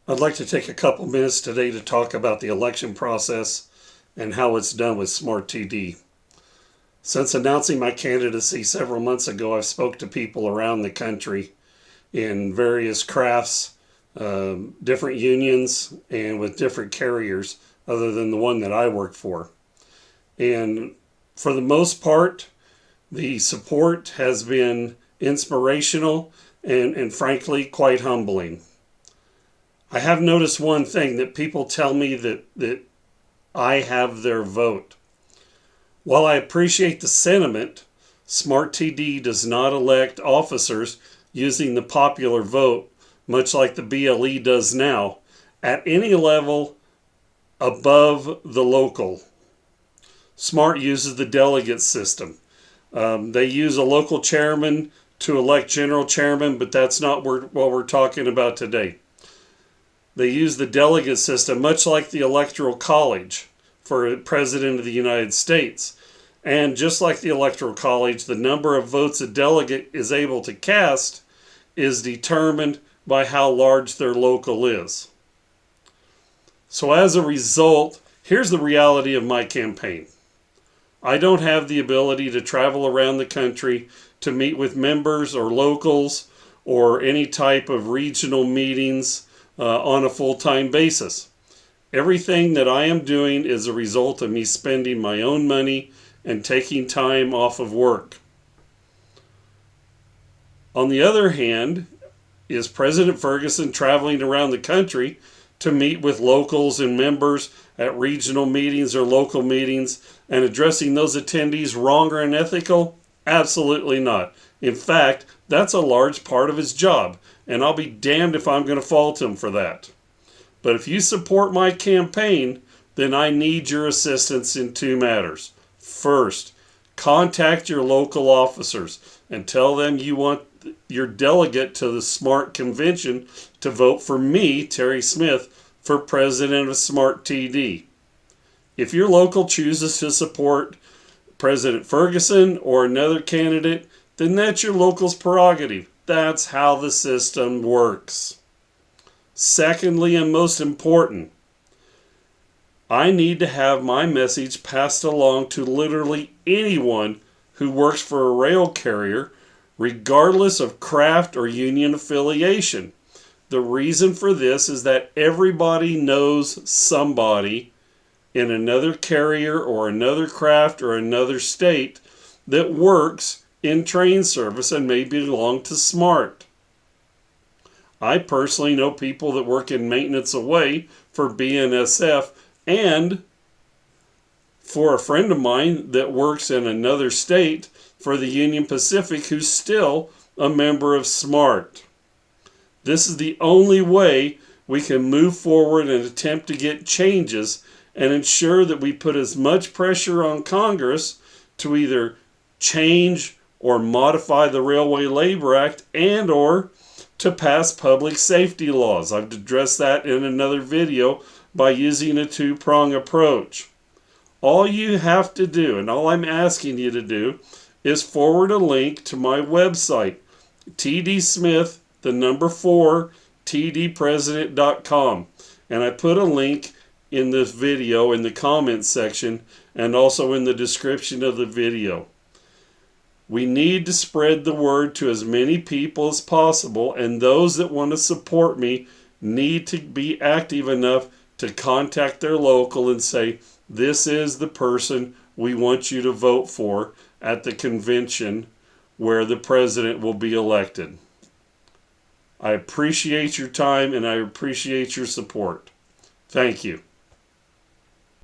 I'd like to take a couple minutes today to talk about the election process and how it's done with Smart TD. Since announcing my candidacy several months ago, I've spoke to people around the country in various crafts, different unions, and with different carriers other than the one that I work for. And for the most part, the support has been inspirational and frankly quite humbling. I have noticed one thing that people tell me that I have their vote. While I appreciate the sentiment, Smart TD does not elect officers using the popular vote, much like the BLE does now, at any level above the local. Smart uses the delegate system. They use a local chairman to elect general chairman, but that's not what we're talking about today. They use the delegate system, much like the Electoral College for President of the United States. And just like the Electoral College, the number of votes a delegate is able to cast is determined by how large their local is. So as a result, here's the reality of my campaign. I don't have the ability to travel around the country to meet with members or locals or any type of regional meetings on a full-time basis. Everything that I am doing is a result of me spending my own money and taking time off of work. On the other hand, is President Ferguson traveling around the country to meet with locals and members at regional meetings or local meetings and addressing those attendees wrong or unethical? Absolutely not. In fact, that's a large part of his job, and I'll be damned if I'm going to fault him for that. But if you support my campaign, then I need your assistance in two matters. First, contact your local officers and tell them you want your delegate to the Smart Convention to vote for me, Terry Smith, for president of Smart TD. If your local chooses to support President Ferguson or another candidate, then that's your local's prerogative. That's how the system works. Secondly, and most important, I need to have my message passed along to literally anyone who works for a rail carrier, regardless of craft or union affiliation. The reason for this is that everybody knows somebody in another carrier or another craft or another state that works in train service and may belong to Smart. I personally know people that work in maintenance away for BNSF, and for a friend of mine that works in another state for the Union Pacific who's still a member of Smart. This is the only way we can move forward and attempt to get changes and ensure that we put as much pressure on Congress to either change or modify the Railway Labor Act and or to pass public safety laws. I've addressed that in another video by using a two-prong approach. All you have to do, and all I'm asking you to do, is forward a link to my website, tdsmith, the number 4, tdpresident.com. And I put a link in this video in the comments section and also in the description of the video. We need to spread the word to as many people as possible, and those that want to support me need to be active enough to contact their local and say, this is the person we want you to vote for at the convention where the president will be elected. I appreciate your time and I appreciate your support. Thank you.